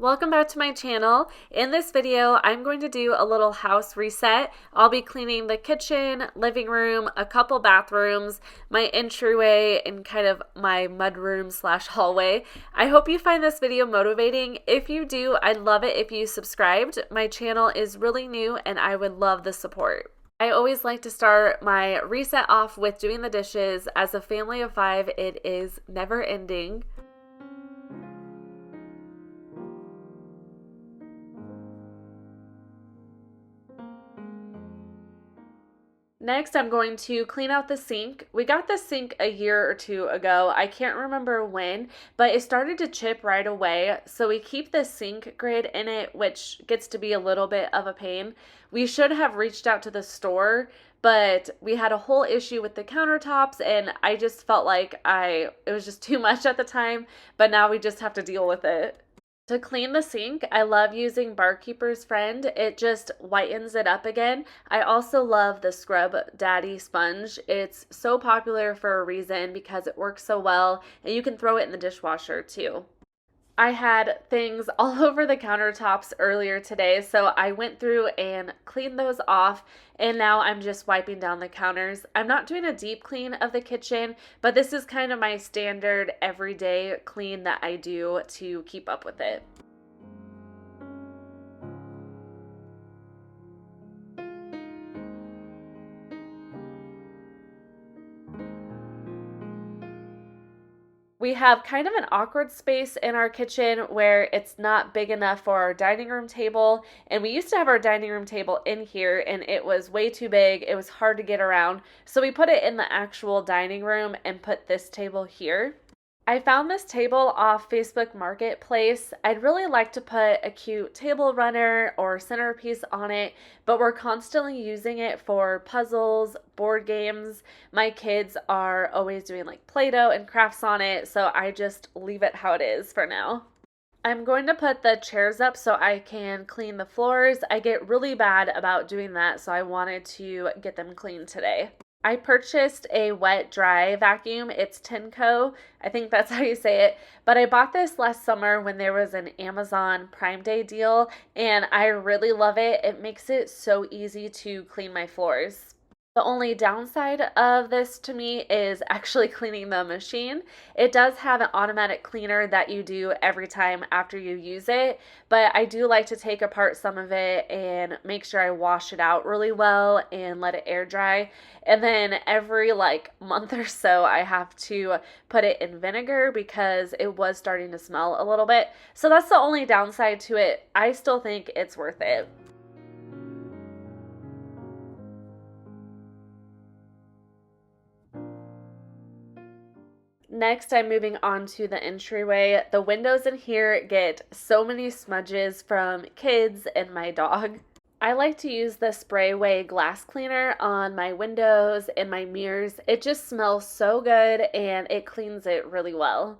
Welcome back to my channel. In this video, I'm going to do a little house reset. I'll be cleaning the kitchen, living room, a couple bathrooms, my entryway, and kind of my mudroom slash hallway. I hope you find this video motivating. If you do, I'd love it if you subscribed. My channel is really new and I would love the support. I always like to start my reset off with doing the dishes. As a family of 5, it is never ending. Next, I'm going to clean out the sink. We got the sink a year or two ago. I can't remember when, but it started to chip right away. So we keep the sink grid in it, which gets to be a little bit of a pain. We should have reached out to the store, but we had a whole issue with the countertops and I just felt like it was just too much at the time, but now we just have to deal with it. To clean the sink, I love using Barkeeper's Friend. It just whitens it up again. I also love the Scrub Daddy sponge. It's so popular for a reason because it works so well and you can throw it in the dishwasher too. I had things all over the countertops earlier today, so I went through and cleaned those off, and now I'm just wiping down the counters. I'm not doing a deep clean of the kitchen, but this is kind of my standard everyday clean that I do to keep up with it. We have kind of an awkward space in our kitchen where it's not big enough for our dining room table. And we used to have our dining room table in here and it was way too big. It was hard to get around. So we put it in the actual dining room and put this table here. I found this table off Facebook Marketplace. I'd really like to put a cute table runner or centerpiece on it, but we're constantly using it for puzzles, board games. My kids are always doing like Play-Doh and crafts on it, so I just leave it how it is for now. I'm going to put the chairs up so I can clean the floors. I get really bad about doing that, so I wanted to get them clean today. I purchased a wet dry vacuum. It's Tenco. I think that's how you say it. But I bought this last summer when there was an Amazon Prime Day deal and I really love it. It makes it so easy to clean my floors. The only downside of this to me is actually cleaning the machine. It does have an automatic cleaner that you do every time after you use it, but I do like to take apart some of it and make sure I wash it out really well and let it air dry. And then every month or so I have to put it in vinegar because it was starting to smell a little bit. So that's the only downside to it. I still think it's worth it. Next, I'm moving on to the entryway. The windows in here get so many smudges from kids and my dog. I like to use the Sprayway glass cleaner on my windows and my mirrors. It just smells so good and it cleans it really well.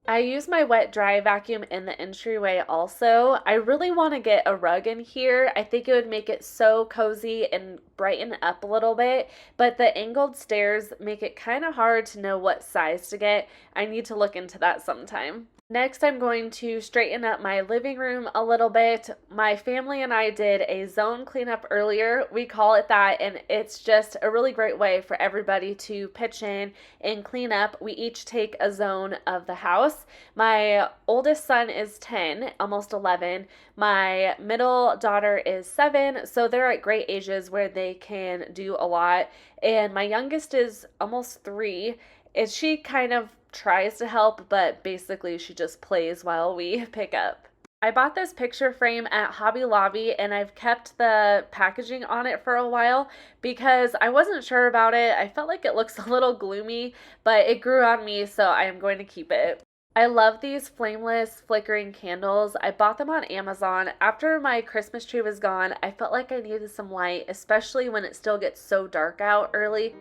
I use my wet dry vacuum in the entryway also. I really want to get a rug in here. I think it would make it so cozy and brighten up a little bit, but the angled stairs make it kind of hard to know what size to get. I need to look into that sometime. Next, I'm going to straighten up my living room a little bit. My family and I did a zone cleanup earlier. We call it that, and it's just a really great way for everybody to pitch in and clean up. We each take a zone of the house. My oldest son is 10, almost 11. My middle daughter is 7, so they're at great ages where they can do a lot. And my youngest is almost 3. She kind of tries to help, but basically she just plays while we pick up. I bought this picture frame at Hobby Lobby and I've kept the packaging on it for a while because I wasn't sure about it. I felt like it looks a little gloomy, but it grew on me, so I am going to keep it. I love these flameless flickering candles. I bought them on Amazon. After my Christmas tree was gone, I felt like I needed some light, especially when it still gets so dark out early.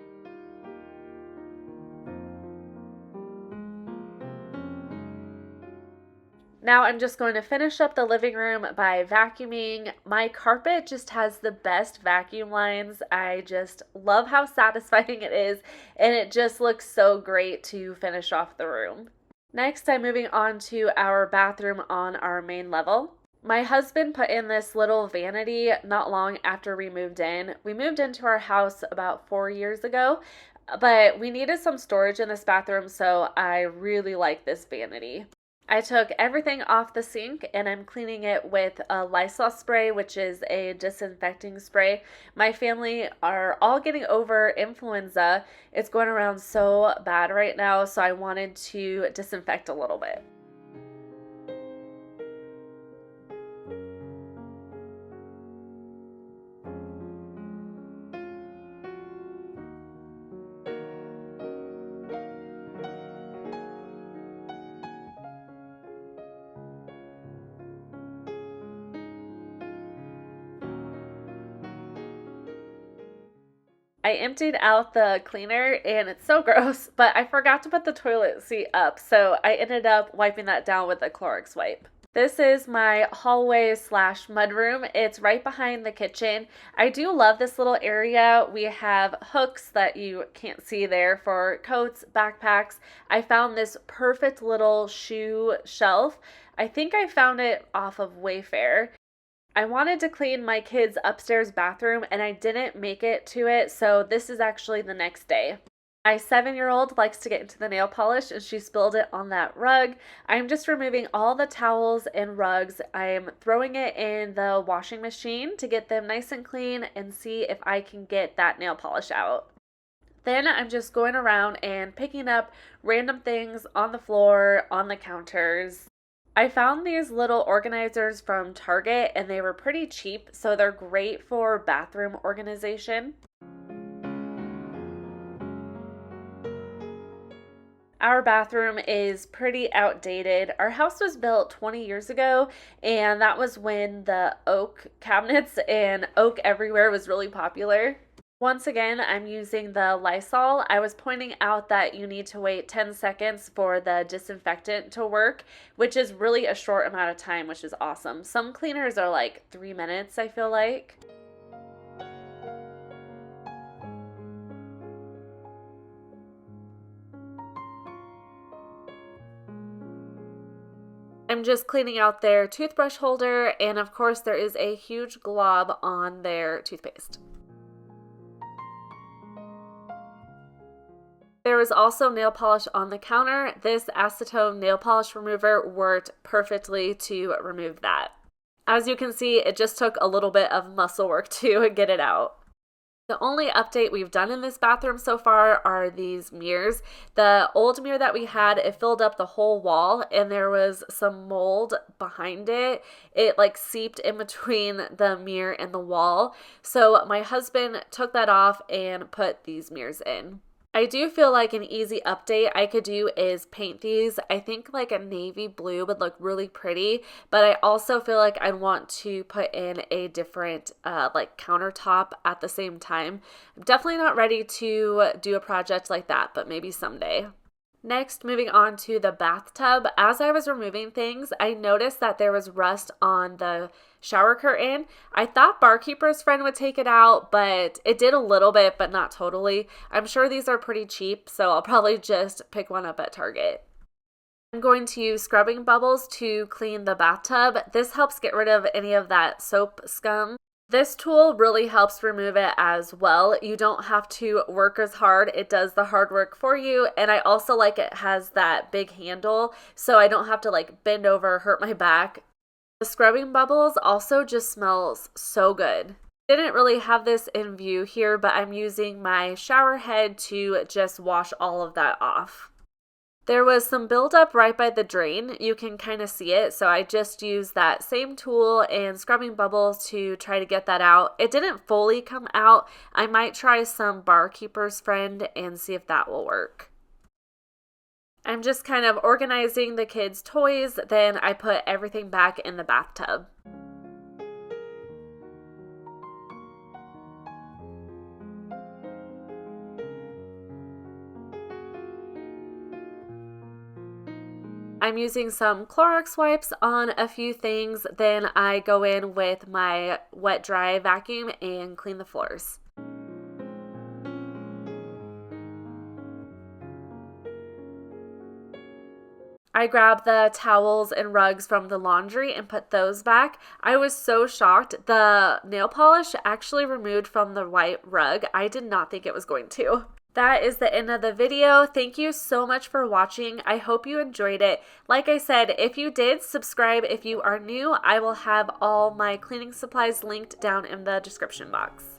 Now I'm just going to finish up the living room by vacuuming. My carpet just has the best vacuum lines. I just love how satisfying it is, and it just looks so great to finish off the room. Next, I'm moving on to our bathroom on our main level. My husband put in this little vanity not long after we moved in. We moved into our house about 4 years ago, but we needed some storage in this bathroom, so I really like this vanity. I took everything off the sink and I'm cleaning it with a Lysol spray, which is a disinfecting spray. My family are all getting over influenza. It's going around so bad right now, so I wanted to disinfect a little bit. I emptied out the cleaner and it's so gross, but I forgot to put the toilet seat up, so I ended up wiping that down with a Clorox wipe. This is my hallway slash mudroom. It's right behind the kitchen. I do love this little area. We have hooks that you can't see there for coats, backpacks. I found this perfect little shoe shelf. I think I found it off of Wayfair. I wanted to clean my kids' upstairs bathroom and I didn't make it to it, so this is actually the next day. My 7-year-old likes to get into the nail polish and she spilled it on that rug. I'm just removing all the towels and rugs. I'm throwing it in the washing machine to get them nice and clean and see if I can get that nail polish out. Then I'm just going around and picking up random things on the floor, on the counters. I found these little organizers from Target and they were pretty cheap, so they're great for bathroom organization. Our bathroom is pretty outdated. Our house was built 20 years ago, and that was when the oak cabinets and oak everywhere was really popular. Once again, I'm using the Lysol. I was pointing out that you need to wait 10 seconds for the disinfectant to work, which is really a short amount of time, which is awesome. Some cleaners are like 3 minutes, I feel like. I'm just cleaning out their toothbrush holder, and of course, there is a huge glob on their toothpaste. There was also nail polish on the counter. This acetone nail polish remover worked perfectly to remove that. As you can see, it just took a little bit of muscle work to get it out. The only update we've done in this bathroom so far are these mirrors. The old mirror that we had, it filled up the whole wall and there was some mold behind it. It like seeped in between the mirror and the wall. So my husband took that off and put these mirrors in. I do feel like an easy update I could do is paint these. I think like a navy blue would look really pretty, but I also feel like I'd want to put in a different like countertop at the same time. I'm definitely not ready to do a project like that, but maybe someday. Next, moving on to the bathtub. As I was removing things, I noticed that there was rust on the shower curtain. I thought barkeeper's friend would take it out, but it did a little bit, but not totally. I'm sure these are pretty cheap, so I'll probably just pick one up at Target. I'm going to use scrubbing bubbles to clean the bathtub. This helps get rid of any of that soap scum. This tool really helps remove it as well. You don't have to work as hard. It does the hard work for you. And I also like it has that big handle so I don't have to like bend over, hurt my back. The scrubbing bubbles also just smells so good. Didn't really have this in view here, but I'm using my shower head to just wash all of that off. There was some buildup right by the drain. You can kind of see it, so I just used that same tool and scrubbing bubbles to try to get that out. It didn't fully come out. I might try some barkeeper's friend and see if that will work. I'm just kind of organizing the kids' toys, then I put everything back in the bathtub. I'm using some Clorox wipes on a few things, then I go in with my wet dry vacuum and clean the floors. I grabbed the towels and rugs from the laundry and put those back. I was so shocked. The nail polish actually removed from the white rug. I did not think it was going to. That is the end of the video. Thank you so much for watching. I hope you enjoyed it. Like I said, if you did, subscribe if you are new. I will have all my cleaning supplies linked down in the description box.